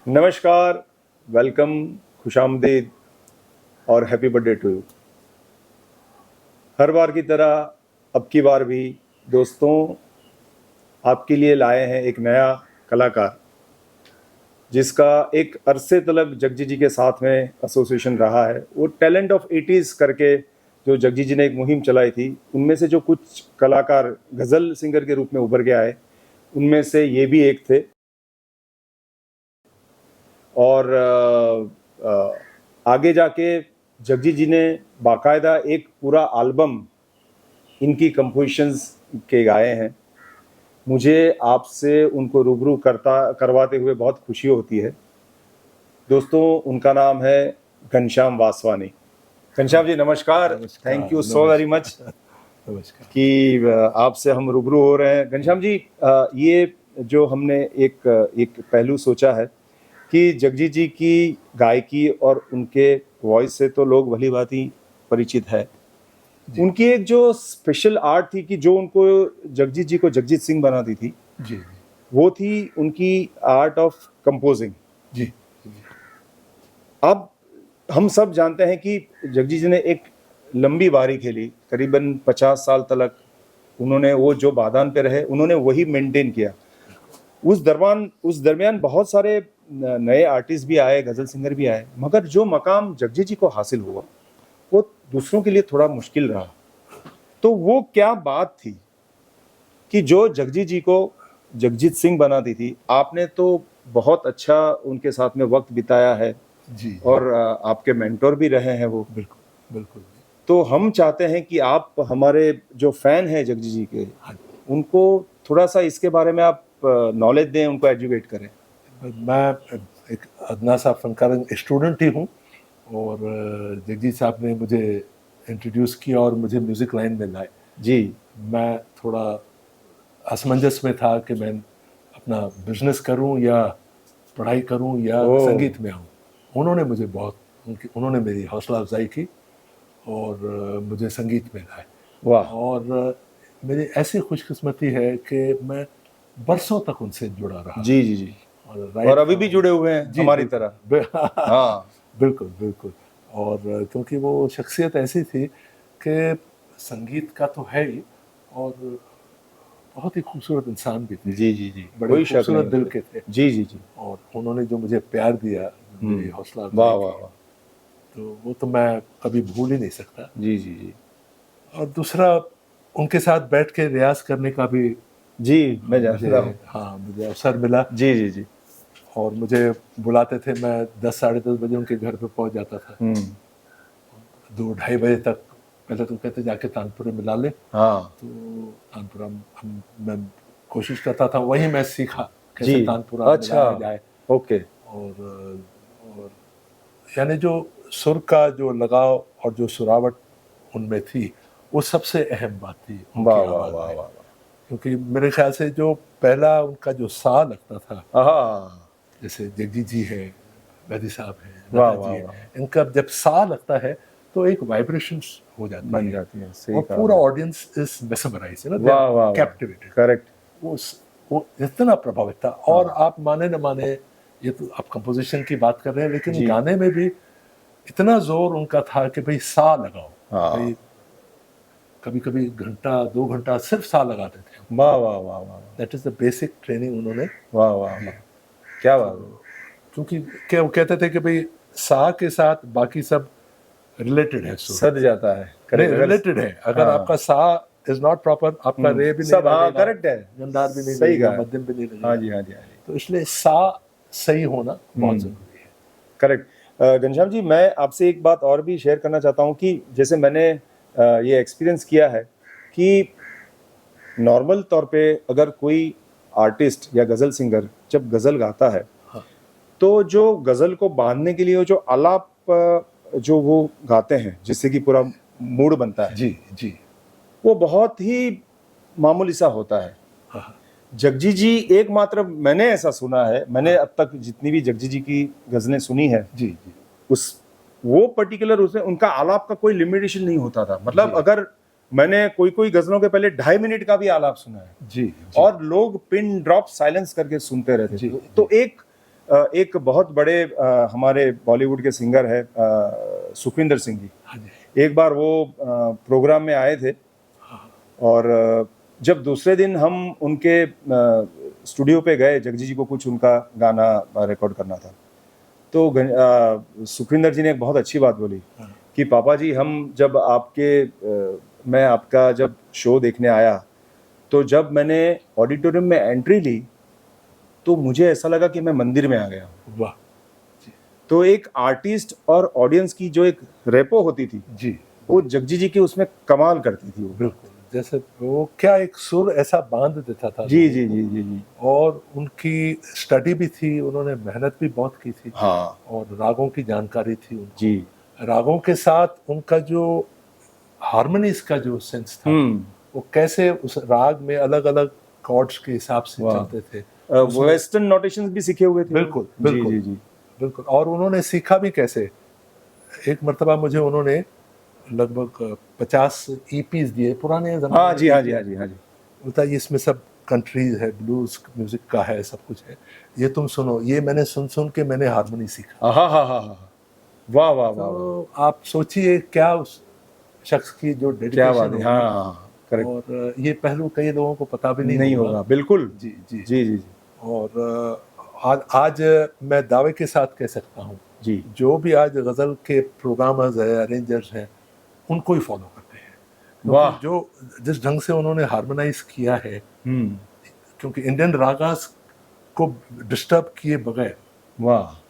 नमस्कार, वेलकम, खुशामदीद और happy birthday to you. हर बार की तरह अब की बार भी दोस्तों आपके लिए लाए हैं एक नया कलाकार जिसका एक अरसे तक जगजीत जी के साथ में एसोसिएशन रहा है। वो टैलेंट ऑफ 80s करके जो जगजीत जी ने एक मुहिम चलाई थी, उनमें से जो कुछ कलाकार गज़ल सिंगर के रूप में उभर के आए, उनमें से ये भी एक थे। और आगे जाके जगजीत जी ने बाकायदा एक पूरा एल्बम इनकी कंपोजिशंस के गाए हैं। मुझे आपसे उनको रूबरू करवाते हुए बहुत खुशी होती है। दोस्तों, उनका नाम है घनश्याम वासवानी। घनश्याम जी नमस्कार, thank you so very much नमस्कार कि आपसे हम रूबरू हो रहे हैं। घनश्याम जी, ये जो हमने एक पहलू सोचा है कि जगजीत जी की गायकी और उनके वॉइस से तो लोग भली भांति परिचित है। उनकी एक जो स्पेशल आर्ट थी कि जो उनको जगजीत जी को जगजीत सिंह बनाती थी जी वो थी उनकी आर्ट ऑफ कंपोजिंग। जी अब हम सब जानते हैं कि जगजीत जी ने एक लंबी बारी खेली, करीबन 50 साल तक उन्होंने वो जो बादान पे रहे उन्होंने वही मेंटेन किया। उस दरमियान बहुत सारे नए आर्टिस्ट भी आए, गज़ल सिंगर भी आए, मगर जो मकाम जगजीत जी को हासिल हुआ वो दूसरों के लिए थोड़ा मुश्किल रहा। तो वो क्या बात थी कि जो जगजीत जी को जगजीत सिंह बनाती थी? आपने तो बहुत अच्छा उनके साथ में वक्त बिताया है जी और आपके मेंटोर भी रहे हैं वो। बिल्कुल बिल्कुल। तो हम चाहते हैं कि आप हमारे जो फैन हैं जगजीत जी के, उनको थोड़ा सा इसके बारे में आप नॉलेज दें, उनको एजुकेट करें। मैं एक अदना सा फनकार स्टूडेंट ही हूँ और जगजीत साहब ने मुझे इंट्रोड्यूस किया और मुझे म्यूज़िक लाइन में लाए। जी, मैं थोड़ा असमंजस में था कि मैं अपना बिजनेस करूं या पढ़ाई करूं या संगीत में आऊं। उन्होंने मुझे उन्होंने मेरी हौसला अफजाई की और मुझे संगीत में लाए। वाह। और मेरी ऐसी खुशकिस्मती है कि मैं बरसों तक उनसे जुड़ा रहा। जी जी जी। और और अभी भी जुड़े हुए हैं हमारी तरह। हाँ बिल्कुल बिल्कुल। और क्योंकि वो शख्सियत ऐसी थी कि संगीत का तो है ही और बहुत ही खूबसूरत इंसान भी थे। जी जी जी, बड़े खूबसूरत दिल के थे। जी जी जी। और उन्होंने जो मुझे प्यार दिया, मेरी हौसला वाह अफजाई वाह की, वाह। तो वो तो मैं कभी भूल ही नहीं सकता। जी जी जी और दूसरा, उनके साथ बैठ के रियाज करने का भी जी, मैं जानता हूँ। मुझे अवसर मिला। जी जी जी। और मुझे बुलाते थे, मैं 10 साढ़े 10 बजे उनके घर पे पहुंच जाता था। 2 ढाई बजे तक पहले तो कहते जाके तानपुरे मिला ले। हाँ तो तानपुरा मैं कोशिश करता था, वहीं मैं सीखा कैसे जी। तानपुरा अच्छा, मिलाया जाए। ओके। और यानी जो सुर का जो लगाव और जो सुरावट उनमें थी, वो सबसे अहम बात थी वाह उनकी वाह आवाज़ वाह में। वाह। क्योंकि मेरे ख्याल से जो पहला उनका जो सा लगता था, हाँ, जैसे जगजीत जी है, बैदी साहब हैं, वाह लता वाह जी है, वाह। इनका जब सा लगता है तो एक वाइब्रेशंस हो जाती बन है जाती है, सही और कहा। पूरा ऑडियंस इज मेसमराइज, वाह वाह वाह, कैप्टिवेटेड। करेक्ट। वो इतना प्रभावित था। और आप माने न माने, ये तो आप कंपोजिशन की बात कर रहे हैं, लेकिन जी। गाने में भी इतना जोर उनका था कि भाई सा लगाओ। हाँ, भाई कभी कभी घंटा 2 घंटा सिर्फ सा लगाते थे। वाह वाह वाह वाह। That is the basic training उन्होंने वाह वाह वाह, क्या बात है। क्योंकि क्या वो कहते थे कि भाई सा के साथ बाकी सब रिलेटेड है। सद जाता है, नहीं, करेक्ट। रिलेटेड है। अगर आपका सा इज नॉट प्रॉपर, आपका रे भी नहीं सब, हाँ लगेगा, करेक्ट है, गंधार भी नहीं सही लगेगा, कहा। मध्यम भी नहीं लगेगा। हाँ जी हाँ जी हाँ जी, तो इसलिए सा सही होना बहुत जरूरी है। करेक्ट। घनश्याम जी, मैं आपसे एक बात और भी शेयर करना चाहता हूँ कि जैसे मैंने ये एक्सपीरियंस किया है कि नॉर्मल तौर पे अगर कोई आर्टिस्ट या गज़ल सिंगर जब गज़ल गाता है, तो जो गज़ल को बांधने के लिए जो आलाप जो वो गाते हैं, जिससे कि पूरा मूड बनता है, जी जी, वो बहुत ही मामूली सा होता है। जगजीत जी एकमात्र, मैंने ऐसा सुना है, मैंने अब तक जितनी भी जगजीत जी की गज़लें सुनी है, जी जी, उस वो पर्टिकुलर उसमें उनका आलाप का कोई लिमिटेशन नहीं होता था। मतलब अगर मैंने कोई गज़लों के पहले 2.5 मिनट का भी आलाप सुना है जी, और लोग पिन ड्रॉप साइलेंस करके सुनते रहते थे। तो एक एक बहुत बड़े हमारे बॉलीवुड के सिंगर है सुखविंदर सिंह जी। हाँ जी। एक बार वो प्रोग्राम में आए थे और जब दूसरे दिन हम उनके स्टूडियो पे गए, जगजी जी को कुछ उनका गाना रिकॉर्ड करना था, तो सुखविंदर जी ने एक बहुत अच्छी बात बोली कि पापा जी, हम जब मैं आपका जब शो देखने आया, तो जब मैंने ऑडिटोरियम में एंट्री ली तो मुझे ऐसा लगा कि मैं मंदिर में आ गया। वाह तो एक आर्टिस्ट और ऑडियंस की जो एक रेपो होती थी जी, वो जगजी जी की उसमें कमाल करती थी वो। बिल्कुल। जैसे वो क्या एक सुर ऐसा बांध देता था। जी जी जी जी जी। और उनकी स्टडी भी थी, उन्होंने मेहनत भी बहुत की थी। हाँ और रागों की जानकारी थी उनको। जी। रागों के साथ उनका जो हार्मोनीज का जो सेंस था, वो कैसे उस राग में अलग अलग कॉर्ड्स के हिसाब से चलते थे। वेस्टर्न नोटेशंस भी सीखे हुए थे। बिल्कुल बिल्कुल जी जी जी बिल्कुल। और उन्होंने सीखा भी कैसे। एक मर्तबा मुझे उन्होंने लगभग 50 ईपीज दिए पुराने जमाने हाँ जी हाँ जी हाँ जी हाँ जी। बोलता है इसमें सब कंट्रीज है, ब्लूज म्यूजिक का है, सब कुछ है, ये तुम सुनो। ये मैंने सुन सुन के मैंने हारमोनी सीखा। हाँ हाँ हाँ हाँ। वाह वाह वाह। तो आप सोचिए क्या उस शख्स की जो क्या बात डेडिकेशन है। होगी। हाँ करेक्ट। और ये पहलू कई लोगों को पता भी नहीं नहीं होगा बिल्कुल। जी जी जी जी जी और आज मैं दावे के साथ कह सकता हूँ, जी। जो भी आज गज़ल के प्रोग्रामर्स है, अरेंजर्स हैं, उनको ही फॉलो करते हैं। वाह। क्योंकि जो जिस ढंग से उन्होंने हार्मोनाइज किया है, क्योंकि इंडियन रागास को डिस्टर्ब किए बगैर वाह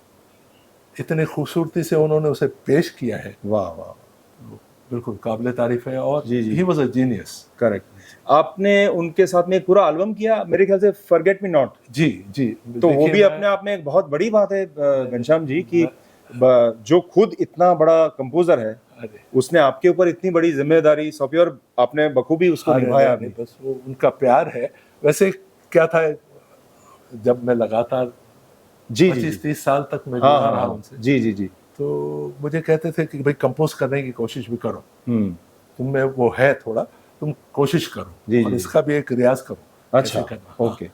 इतने खूबसूरती से उन्होंने उसे पेश किया है, वाह वाह। बिल्कुल काबिल तारीफ है। और जी, जी। He was a genius. Correct. आपने उनके साथ में एक पूरा एल्बम किया मेरे ख्याल से, फॉरगेट मी नॉट। जी जी। तो वो भी अपने आप में एक बहुत बड़ी बात है घनश्याम जी कि जो खुद इतना बड़ा कंपोजर है, अरे उसने आपके ऊपर इतनी बड़ी जिम्मेदारी सौंपी और आपने बखूबी उसको निभाया भी। बस वो उनका प्यार है। वैसे क्या था, जब मैं लगातार जी जी 25-30 साल तक मैं हाँ जुड़ा रहा हाँ उनसे, जी जी जी। तो मुझे कहते थे कि भाई कंपोज करने की कोशिश भी करो, तुम में वो है थोड़ा, तुम कोशिश करो जी, और जी, इसका भी एक रियाज करो। अच्छा कैसे करना। हाँ। ओके।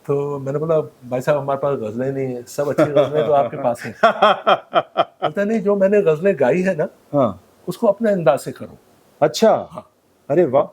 तो मैंने बोला भाई साहब हमारे पास गजलें नहीं है, सब अच्छी गजलें तो आपके पास हैं। बोलता नहीं, जो मैंने गजलें गाई है ना, हाँ उसको अपने अंदाज से करो। अच्छा। हाँ। अरे वाह।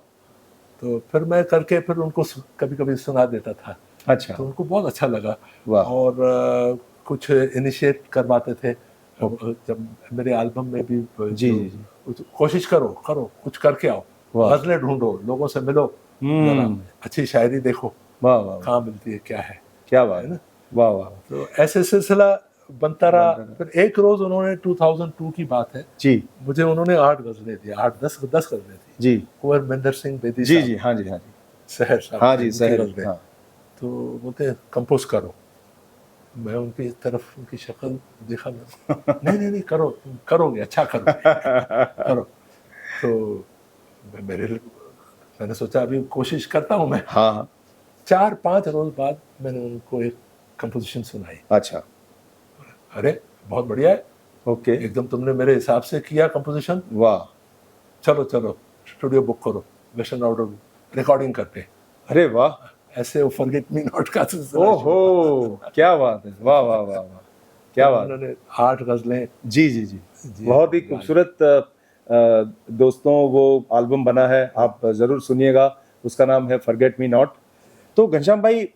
तो फिर मैं करके फिर उनको कभी कभी सुना देता था। अच्छा। तो उनको बहुत अच्छा लगा। वाह। और कुछ इनिशिएट करवाते थे। जब मेरे एल्बम में भी जी जी जी। कोशिश करो करो कुछ करके आओ, वाह। गजलें ढूंढो, लोगों से मिलो, जरा अच्छी शायरी देखो वाह वाह। कहाँ मिलती है, क्या है क्या बात है ना। वाह वाह। तो ऐसे सिलसिला बनता रहा। फिर एक रोज उन्होंने 2002 की बात है, जी मुझे उन्होंने 8 गजलें दी, 8-10 गजलें दी। जी कुंवर महेंद्र सिंह बेदी जी साहब, जी हाँ जी हाँ जी शहर साहब हाँ की जी उनकी सहर गजलें। हाँ। तो बोलते हैं कंपोज करो। मैं उनकी तरफ उनकी शक्ल देखा, मैं नहीं नहीं करो, तुम करोगे, अच्छा करोगे करो। तो मैंने सोचा अभी कोशिश करता हूँ मैं। हाँ 4-5 रोज बाद मैंने उनको एक कंपोजिशन सुनाई। अच्छा अरे बहुत बढ़िया है, ओके एकदम तुमने मेरे हिसाब से किया कंपोजिशन। वाह। चलो चलो स्टूडियो बुक करो, वेस्टर्न ऑर्डर, रिकॉर्डिंग करते हैं। अरे वाह। ऐसे वो फॉरगेट मी नॉट का सिलसिला शुरू ओहो हुआ। क्या बात है। वाह वाह वाह वाह। क्या तो बात। उन्होंने 8 गजलें। जी जी जी जी, बहुत ही खूबसूरत दोस्तों वो एल्बम बना है, आप जरूर सुनिएगा। उसका नाम है फॉरगेट मी नॉट। तो घनश्याम भाई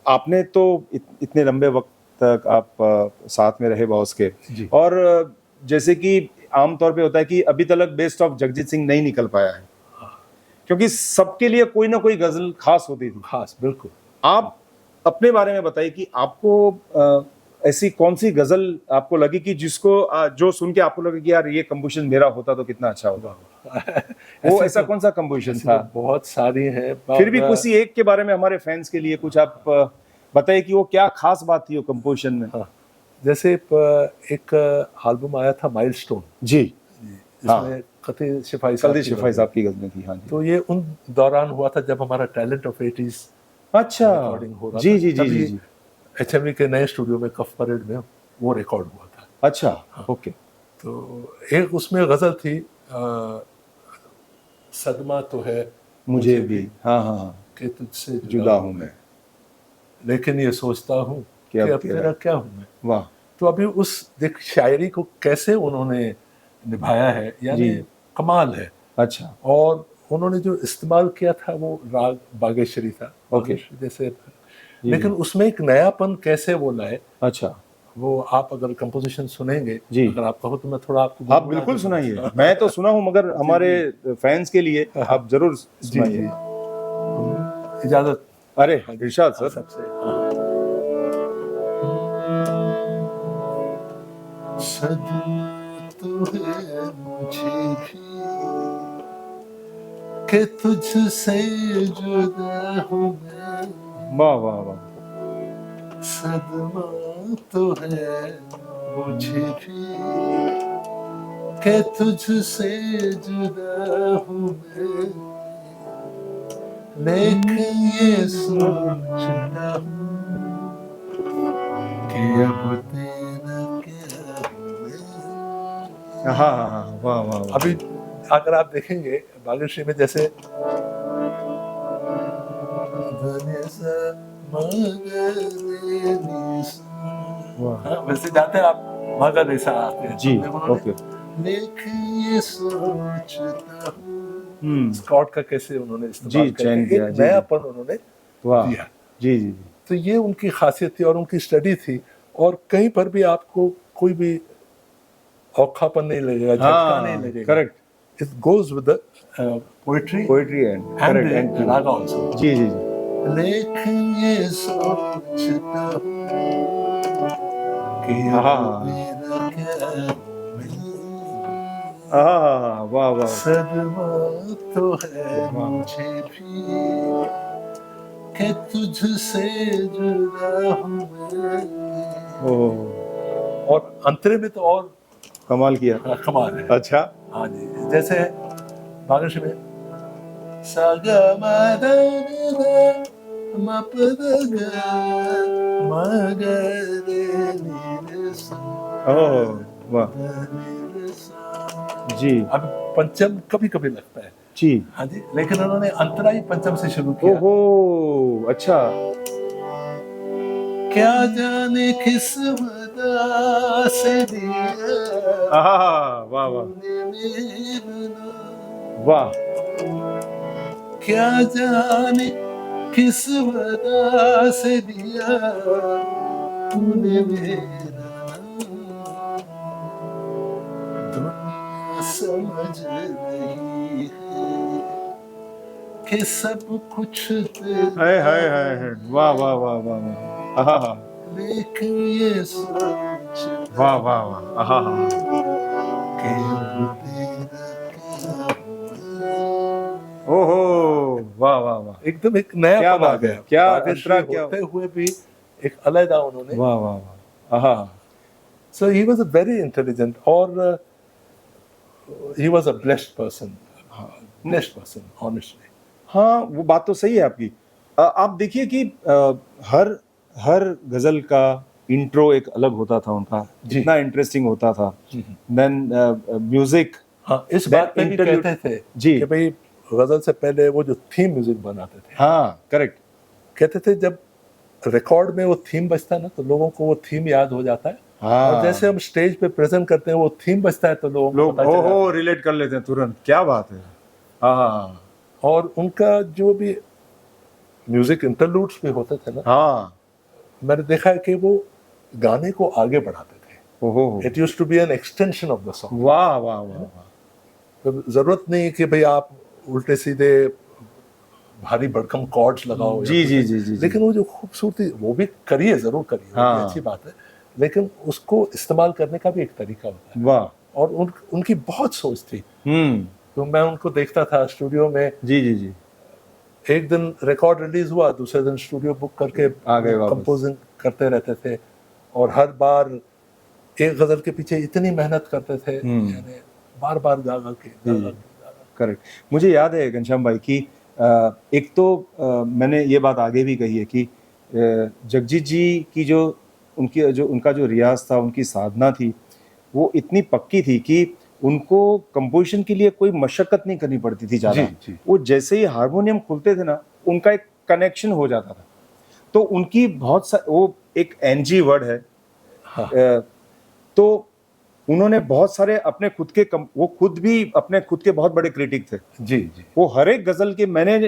आपने तो इतने लंबे वक्त तक आप साथ में रहे बॉस के, जी। और जैसे कि आमतौर पे होता है कि अभी तक बेस्ट ऑफ जगजीत सिंह नहीं निकल पाया है, क्योंकि सबके लिए कोई ना कोई गजल खास होती थी। खास बिल्कुल। आप अपने बारे में बताइए कि आपको ऐसी कौन सी गजल आपको लगी कि जिसको जो सुन के आपको लगे कि यार ये कंपोजिशन मेरा होता तो कितना अच्छा होता। वो ऐसा कौन सा कंपोजिशन था? बहुत सारी हैं, फिर भी किसी एक के बारे में हमारे फैंस के लिए कुछ आप बताइए कि वो क्या खास बात थी वो कंपोजिशन में। हाँ, जैसे एक एल्बम आया था माइलस्टोन जी जिसमें कती शिफाई साहब की गजलें थी। हाँ जी। तो ये उन दौरान हुआ था जब हमारा टैलेंट ऑफ 80s अच्छा रिकॉर्डिंग हो रहा जी था। जी जी जी जी। HMV के नए स्टूडियो में कफ परेड में वो रिकॉर्ड हुआ था। अच्छा ओके। तो एक उसमें गजल थी, सदमा तो है मुझे भी हाँ हाँ कि तुझसे जुदा हूँ मैं, लेकिन ये सोचता हूँ कि अब तेरा क्या हूँ मैं। वाह। तो अभी उस देख शायरी को कैसे उन्होंने निभाया है, यानी जी। कमाल है। अच्छा। और उन्होंने जो इस्तेमाल किया था वो राग बागेश्वरी था, ओके। बागेश्वरी जैसे, जी, लेकिन जी। उसमें एक नयापन कैसे वो लाए, अच्छा। वो आप अगर कंपोजिशन सुनेंगे, जी। अगर आप कहो तो मैं थोड़ा आपको आप गुनगुना बिल्कुल के सुनाइए, सुनाऊं। मैं तो सुना हूँ मगर जी, हमारे फैंस के लिए आप जरूर जी सुनाइए। जी, इजाजत। अरे हाँ जी, इरशाद हाँ, सर। सबसे हाँ। सदमा तो है मुझे भी कि तुझसे जुदा हूँ मैं, वाह वाह वाह। सदमा तो है मुझे भी कि तुझसे जुदा हूँ मैं, लेकिन ये सोचता हूँ कि अब तेरा क्या हूँ मैं। हाँ हाँ हाँ, वाह वाह वाह। अभी अगर आप देखेंगे बागेश्वरी में जैसे वाह। हाँ, वैसे जाते हैं आप मगर ऐसा आते हैं, जी, तो उन्होंने ओके। लेकिन ये सोचता हूँ, हम्म। स्कॉट का कैसे उन्होंने जी, इस्तेमाल चयन करके किया, एक जी जी। नयापन उन्होंने वाह। दिया। जी जी जी। तो ये उनकी खासियत थी और उनकी स्टडी थी, और कहीं पर भी आपको कोई भी औखापन नहीं लगेगा, झटका नहीं हाँ लगेगा। Correct. It goes with the poetry poetry and and correct and raga also. जी जी जी। लेकिन ये सोचता हूँ कि हाँ हाँ अब हाँ मेरा क्या हाँ हाँ हाँ, वाह वाह सदमा तो है वाह। मुझे भी कि तुझसे जुदा हूँ मैं। ओह, और अंतरे में तो और कमाल किया। कमाल है। अच्छा। हाँ जी, जैसे बागेश्वरी में सा ग म द नि ध म प द ग म ग रे नि रे सा ओह वाह। ध नि रे सा। जी अब पंचम कभी कभी लगता है, जी। हाँ जी, लेकिन उन्होंने अंतरा ही पंचम से शुरू किया। ओहो अच्छा। क्या जाने किस वजह से दिया हाँ वाह वाह तूने मेरा नाम, वाह। क्या जाने किस वजह से दिया तूने मेरा नाम, दुनिया समझ रही है कि सब कुछ हाय हाय तेरा हाय हाय, वाह वाह वाह वाह वाह। हाँ हाँ, लेकिन ये सोचता वाह वाह वाह। हाँ हाँ कि अब तेरा क्या हुआ। ओहो, वाह वाह वाह। एकदम एक क्या नयापन आ बात है, गया, क्या बागेश्वरी अंतरा, क्या। होते हुए भी एक अलग उन्होंने। वाह वाह वाह। हाँ so he was a very intelligent, और he was a blessed person, blessed person honestly. हाँ, वो बात तो सही है आपकी। आप देखिए कि हर हर गजल का इंट्रो एक अलग होता था उनका, जी। इतना इंटरेस्टिंग होता था। देन म्यूजिक, हाँ, इस देन बात पे भी इंटरल्यूड। कहते थे जी कि भाई गजल से पहले वो जो थीम म्यूजिक बनाते थे, हाँ करेक्ट। कहते थे जब रिकॉर्ड में वो थीम बजता है ना तो लोगों को वो थीम याद हो जाता है, और जैसे हाँ, हम स्टेज पे प्रेजेंट करते हैं वो थीम बजता है तो लोगों को लोग पता चल जाता ओहो है। रिलेट कर लेते हैं तुरंत, क्या बात है। हाँ हाँ और उनका जो भी म्यूजिक इंटरलूड्स भी होते थे ना, हाँ। मैंने देखा है कि वो गाने को आगे बढ़ाते थे। ओहो, it used to be an extension of the song. वाह वाह वाह वाह। तो जरूरत नहीं कि भाई आप उल्टे सीधे भारी भड़कम कॉर्ड्स लगाओ या जी कुछ जी नहीं। जी जी जी। लेकिन वो जो खूबसूरती, वो भी करिए, जरूर करिए, वो भी हाँ। अच्छी बात है, लेकिन उसको इस्तेमाल करने का भी एक तरीका होता है। वाह। और उनकी बहुत सोच थी। हम्म। तो मैं उनको देखता था स्टूडियो में, जी जी जी। एक दिन रिकॉर्ड रिलीज हुआ, दूसरे दिन स्टूडियो बुक करके आ गए वापस। कंपोजिंग करते रहते थे, और हर बार एक गजल के पीछे इतनी मेहनत करते थे, यानी बार बार गा गा के करेक्ट। मुझे याद है घनश्याम भाई की एक तो मैंने ये बात आगे भी कही है कि जगजीत जी की जो उनका जो रियाज था, उनकी साधना थी, वो इतनी पक्की थी कि उनको कंपोजिशन के लिए कोई मशक्कत नहीं करनी पड़ती थी ज़्यादा। जी, जी। वो जैसे ही हारमोनियम खुलते थे ना, उनका एक कनेक्शन हो जाता था। तो उनकी वो एक एनजी वर्ड है। हाँ। तो उन्होंने बहुत सारे अपने खुद के वो खुद भी अपने खुद के बहुत बड़े क्रिटिक थे। जी जी वो हर एक गजल के मैंने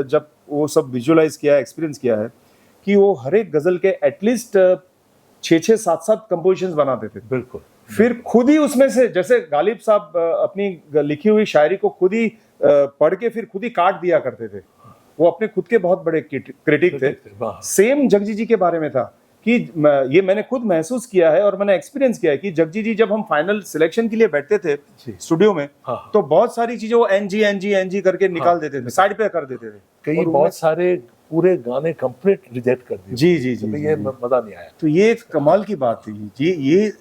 जब वो सब विजुअलाइज किया, एक्सपीरियंस किया है कि वो हर एक गजल के एटलीस्ट 6-7 कंपोजिशंस बनाते थे। बिल्कुल। फिर खुद ही उसमें से, जैसे गालिब साहब अपनी लिखी हुई शायरी को खुद ही पढ़ के फिर खुद ही काट दिया करते थे। वो अपने खुद के बहुत बड़े क्रिटिक थे। वाह। सेम जगजी जी के बारे में था कि ये मैंने खुद महसूस किया है और मैंने एक्सपीरियंस किया है कि जगजी जी जब हम फाइनल सिलेक्शन के लिए बैठते थे जी। स्टूडियो में, हाँ। तो बहुत सारी चीजें वो एनजी करके निकाल देते थे, साइड पे कर देते थे। कई और बहुत सारे पूरे गाने कंप्लीट रिजेक्ट कर दिए। जी जी जी, तो जी, ये जी। मजा नहीं आया। तो ये एक कमाल की बात थी जी। ये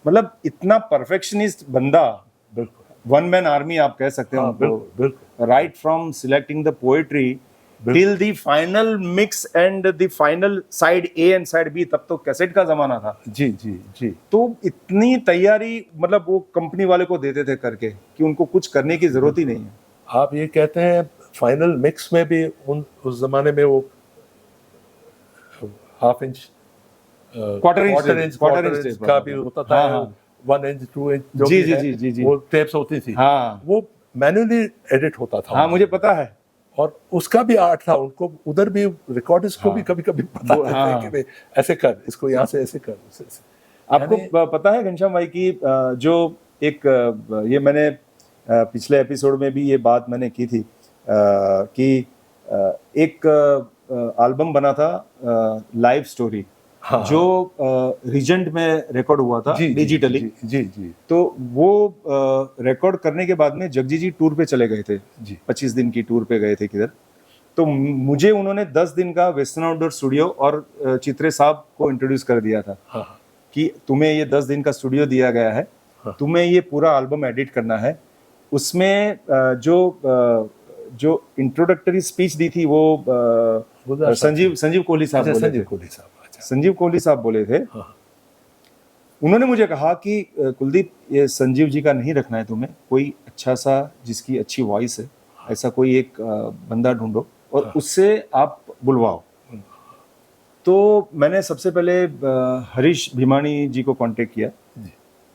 मतलब इतना परफेक्शनिस्ट बंदा, बिल्कुल। वन मैन आर्मी आप कह सकते हैं हाँ, उनको, बिल्कुल बिल्कुल। Right from selecting the poetry till the final mix and the final side A and side B. तब तो कैसेट का जमाना था। जी जी जी। तो इतनी तैयारी मतलब वो कंपनी वाले को देते थे करके कि उनको कुछ करने की जरूरत ही नहीं है। आप ये कहते हैं फाइनल मिक्स में भी उस जमाने में वो हाफ इंच क्वार्टर इंच का भी होता था। हाँ, हाँ। 1 इंच 2 इंच जो जी, भी जी, है, जी, जी, जी। वो टेप्स होती थी। हाँ वो मैन्युअली एडिट होता था। हाँ, मुझे पता है। और उसका भी आर्ट था। उनको उधर भी रिकॉर्डिस्ट को भी कभी कभी बताते हाँ। थे कि भाई ऐसे कर, इसको यहाँ से ऐसे कर, ऐसे। आपको पता है घनश्याम भाई की जो एक ये मैंने पिछले एपिसोड में भी ये बात मैंने की थी कि एक एल्बम बना था लाइव स्टोरी, हाँ, जो रीजेंट में रिकॉर्ड हुआ था डिजिटली। जी जी। तो वो रिकॉर्ड करने के बाद में जगजी जी टूर पे चले गए थे जी। 25 दिन की टूर पे गए थे किधर। तो मुझे उन्होंने 10 दिन का वेस्टर्न आउटडोर स्टूडियो और चित्रे साहब को इंट्रोड्यूस कर दिया था। हाँ। कि तुम्हें ये 10 दिन का स्टूडियो दिया गया है। हाँ। तुम्हें ये पूरा एल्बम एडिट करना है। उसमें जो इंट्रोडक्टरी स्पीच दी थी वो संजीव कोहली साहब बोले थे। संजीव कोहली साहब बोले थे। हाँ। उन्होंने मुझे कहा कि कुलदीप, ये संजीव जी का नहीं रखना है तुम्हें, कोई अच्छा सा जिसकी अच्छी वॉइस है, ऐसा कोई एक बंदा ढूंढो और उससे आप बुलवाओ। तो मैंने सबसे पहले हरीश भीमानी जी को कांटेक्ट किया,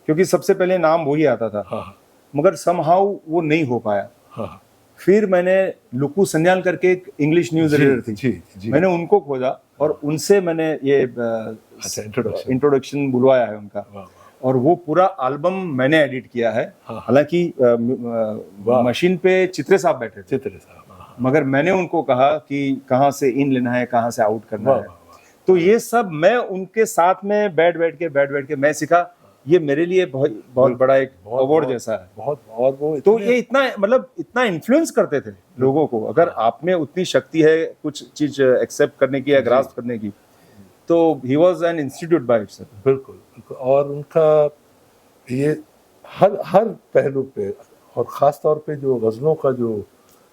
क्योंकि सबसे पहले नाम वही आता था। हाँ। मगर समहाउ वो नहीं हो पाया। हाँ। फिर मैंने लुकू सन्याल करके एक इंग्लिश न्यूज एडिटर थी, जी। मैंने उनको खोजा और उनसे मैंने ये इंट्रोडक्शन बुलवाया है उनका। और वो पूरा एल्बम मैंने एडिट किया है। हालांकि मशीन पे चित्रे साहब बैठे थे, मगर मैंने उनको कहा कि कहाँ से इन लेना है, कहाँ से आउट करना है। तो ये सब मैं उनके साथ में बैठ बैठ के मैं सीखा। ये मेरे लिए बहुत बड़ा एक अवार्ड जैसा है। बहुत। और वो तो ये इतना मतलब इतना इन्फ्लुएंस करते थे लोगों को। अगर आप में उतनी शक्ति है कुछ चीज एक्सेप्ट करने की या ग्रास्प करने की, तो he was an institute by itself. बिल्कुल। और उनका ये हर पहलू पे, और खास तौर पे जो गजलों का जो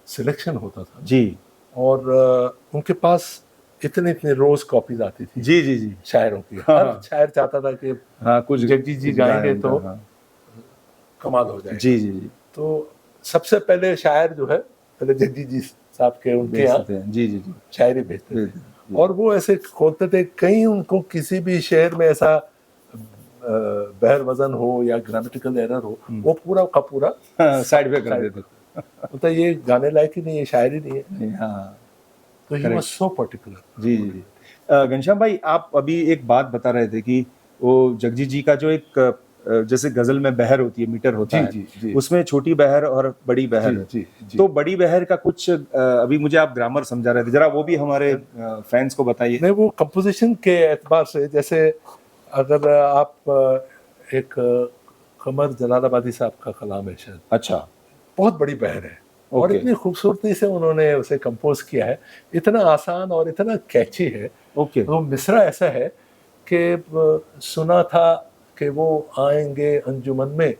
सिलेक्शन होता था जी, और उनके पास इतने रोज कॉपीज आती थी जी शायरों की। हाँ। हर शायर चाहता था कि कुछ जगजी जी गाएंगे तो कमाल हो जाएगा। जी। तो सबसे पहले शायर जो है, पहले जगजी जी साहब के उनके यहाँ जी शायरी भेजते थे। और वो ऐसे खोलते थे, कहीं उनको किसी भी शेर में ऐसा बहर वजन हो या ग्रामेटिकल एरर हो, वो पूरा का पूरा साइड पे कर देते थे। मतलब ये गाने लायक ही नहीं है, शायरी नहीं है। हाँ, तो ही वाज सो पर्टिकुलर। जी। घनश्याम भाई, आप अभी एक बात बता रहे थे कि वो जगजी जी का जो एक जैसे गजल में बहर होती है, मीटर होता है, जी। उसमें छोटी बहर और बड़ी बहर। जी। तो बड़ी बहर का कुछ अभी मुझे आप ग्रामर समझा रहे थे, जरा वो भी हमारे फैंस को बताइए। नहीं, वो कंपोजिशन के एतबार से, जैसे अगर आप एक कमर जलालाबादी साहब का कलाम है शायद, अच्छा, बहुत बड़ी बहर है और इतनी खूबसूरती से उन्होंने उसे कंपोज किया है, इतना आसान और इतना कैची है। वो मिसरा ऐसा है कि सुना था कि वो आएंगे अंजुमन में,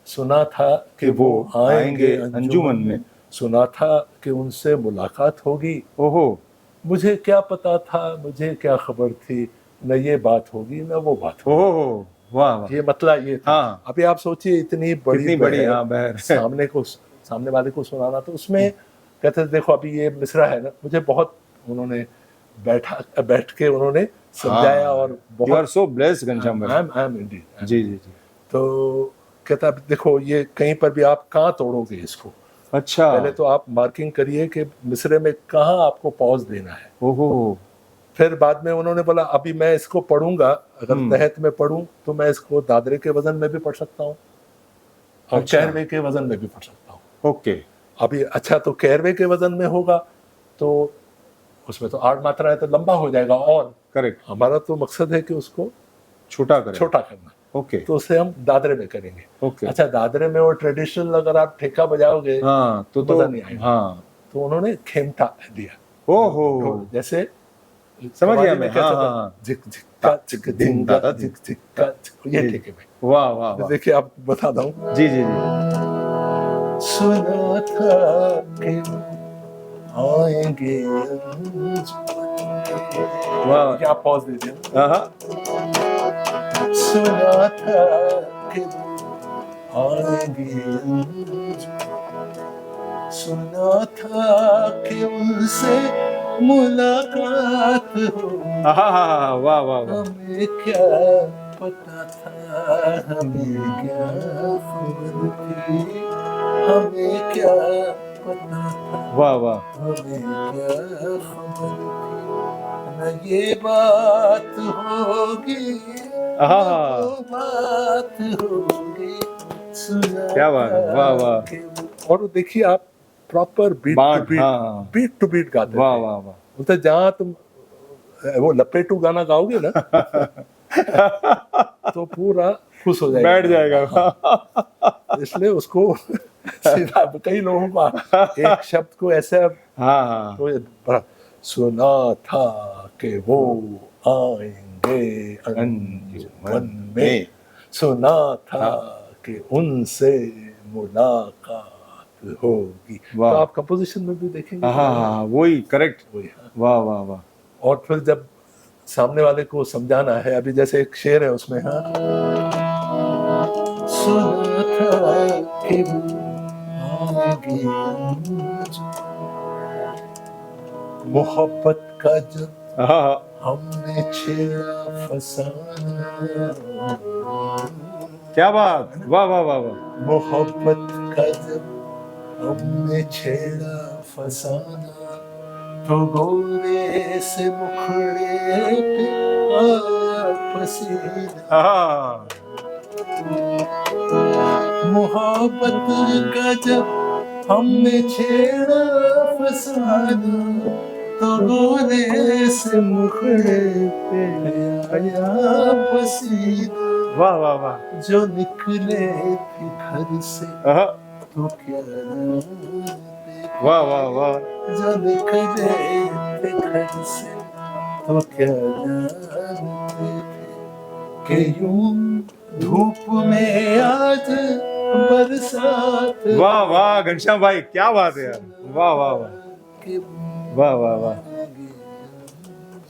सुना था कि वो आएंगे अंजुमन में, सुना था कि उनसे मुलाकात होगी, ओहो, मुझे क्या पता था, मुझे क्या खबर थी, न ये बात होगी न वो बात होगी। ओहो, वाह। ये मतलब ये था। हाँ। अभी आप सोचिए इतनी बड़ी बहर सामने वाले को सुनाना। तो उसमें कहते थे, देखो अभी ये मिसरा है ना, मुझे बहुत उन्होंने बैठ के उन्होंने समझाया और you are so blessed Ghanshyam भाई। I am indeed. जी जी जी। तो कहता देखो ये कहीं पर भी आप कहाँ तोड़ोगे इसको, अच्छा। पहले तो आप मार्किंग करिए कि मिसरे में कहाँ आपको पॉज देना है। ओहो। फिर बाद में उन्होंने बोला अभी मैं इसको पढ़ूंगा, अगर तहत में पढ़ूं तो मैं इसको दादरे के वजन में भी पढ़ सकता हूँ और अच्छा। कैरवे के वजन में भी पढ़ सकता हूँ। ओके। अभी अच्छा तो कैरवे के वजन में होगा तो उसमें तो 8 मात्रा है तो लंबा हो जाएगा, और करेक्ट। हमारा तो मकसद है कि उसको छोटा करें। छोटा करना। ओके। तो उसे हम दादरे में करेंगे। ओके। अच्छा दादरे में वो ट्रेडिशनल अगर आप ठेका बजाओगे हाँ तो मजा नहीं आएगा। हाँ। तो उन्होंने खेमटा दिया। ओहो। जैसे समझ गया कव्वाली में मैं। कैसे हाँ हाँ। झिक झिक्का झिक झिंगा झिक झिक्का झिक, ये ठेके में। वाह वाह वाह। देखिए आप बता दूं। जी जी जी। सुना था कि आएंगे, वाह। क्या पॉज दीजिए। हाँ हाँ। सुना था कि आएंगे, सुना था कि उनसे मुलाकात हो, वाह वाह वाह। हमें क्या पता था, हमें क्या खबर थी, हमें क्या पता था, वाह वाह। हमें क्या खबर थी, न ये बात होगी, हाँ। वो बात होगी, सुना क्या बात है। वाह वाह। था। और देखिए आप प्रॉपर बीट बात, टू बीट, हाँ। बीट टू बीट गाते वाह थे। वाह वाह। बोलते जहाँ तुम वो लपेटू गाना गाओगे ना तो पूरा खुश हो जाएगा, बैठ जाएगा। हाँ। इसलिए उसको सीधा कई लोगों का एक शब्द को ऐसे हाँ हाँ। तो बड़ा सुना था कि वो आएंगे अंजुमन में, सुना था कि उनसे मुलाकात होगी। तो वाह। आप कंपोजिशन में भी देखेंगे। हाँ वही करेक्ट। वही, हाँ। वाह वाह वाह। और फिर जब सामने वाले को समझाना है, अभी जैसे एक शेर है उसमें, हाँ, सुना था कि वो आएंगे, मोहब्बत का जब हाँ हमने छेड़ा फसाना, क्या बात। वाह वाह वाह वाह। मोहब्बत का जब हमने छेड़ा फसाना, तो गोरे से मुखड़े पे आया पसीना, हाँ। मोहब्बत का जब हमने छेड़ा फसाना, तो गोरे से मुखड़े पे आया पसीना, वाह वाह वाह। जो निकले थे घर से हाँ। तो क्या जानते, वाह वाह वाह। जो निकले थे घर से तो क्या जानते थे कि यूं धूप में आज बरसात। वाह वाह घनश्याम भाई, क्या बात है यार। वाह वाह वाह। कि वाह वाह वाह।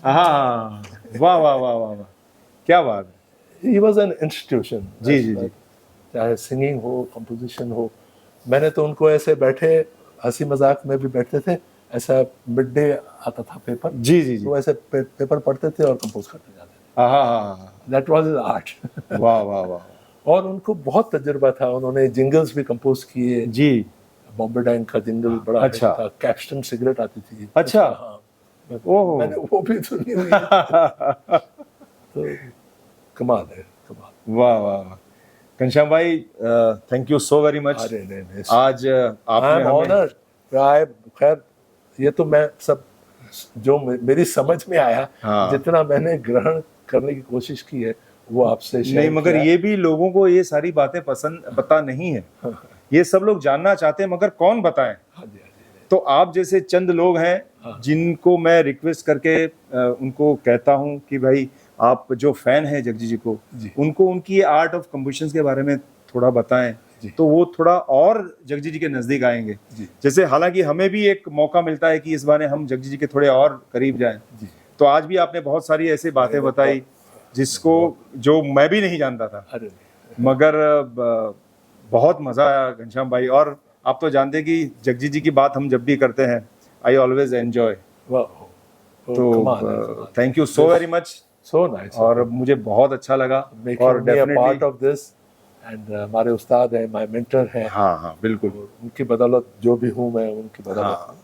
हाँ वाह वाह वाह वाह वाह। क्या बात है। he was an institution। जी जी जी। चाहे सिंगिंग हो, कंपोजिशन हो। मैंने तो उनको ऐसे बैठे हंसी मजाक में भी बैठते थे, ऐसा मिड डे आता था पेपर, जी जी जी। तो ऐसे पेपर पढ़ते थे और कंपोज करते जाते थे। हाँ। That was his art. वाह वाह वाह। और उनको बहुत तजुर्बा था, उन्होंने जिंगल्स भी कंपोज किए। जी। बॉम्बे डाइन का जिंगल बड़ा अच्छा। अच्छा था, कैप्स्टन सिगरेट आती थी। अच्छा। हाँ, ओह। मैंने वो भी सुनी हुई है। तो कमाल है, कमाल। वाह वाह वाह। घनश्याम भाई thank you so very much. अरे नहीं, आज आपने आई एम हमें ऑनर्ड। खैर ये तो मैं सब जो मेरी समझ में आया, हाँ। जितना मैंने ग्रहण करने की कोशिश की है वो आपसे शेयर नहीं, मगर किया। ये भी लोगों को ये सारी बातें पसंद पता नहीं है। ये सब लोग जानना चाहते हैं मगर कौन बताएं। हाँ जी, हाँ जी। तो आप जैसे चंद लोग हैं हाँ। जिनको मैं रिक्वेस्ट करके उनको कहता हूं कि भाई आप जो फैन हैं जगजी जी को, जी। उनको उनकी आर्ट ऑफ कंपोजिशन के बारे में थोड़ा बताएं, जी। तो वो थोड़ा और जगजी जी के नजदीक आएंगे। जी। जैसे हालांकि हमें भी एक मौका मिलता है कि इस बारे हम जगजी जी के थोड़े और करीब जाएं। जी। तो आज भी आपने बहुत सारी ऐसी बातें बताई जिसको जो मैं भी नहीं जानता था, अरे मगर बहुत मजा आया घनश्याम भाई। और आप तो जानते हैं कि जगजी जी की बात हम जब भी करते हैं आई ऑलवेज एंजॉय। वाह, तो कमाल है, कमाल। Thank you so very much So nice. और मुझे बहुत अच्छा लगा Making और me a part definitely of this. And हमारे उस्ताद हैं, my mentor हैं, हाँ हाँ बिल्कुल और उनकी बदौलत जो भी हूँ मैं, उनकी बदौलत हाँ।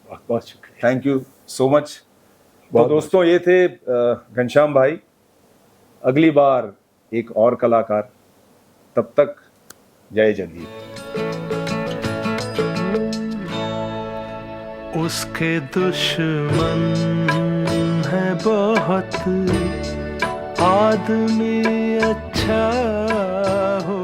बहुत बहुत शुक्रिया। Thank you so much. तो बहुत दोस्तों ये थे घनश्याम भाई। अगली बार एक और कलाकार, तब तक जय जगदीप। उसके दुश्मन है बहुत, आदमी अच्छा हो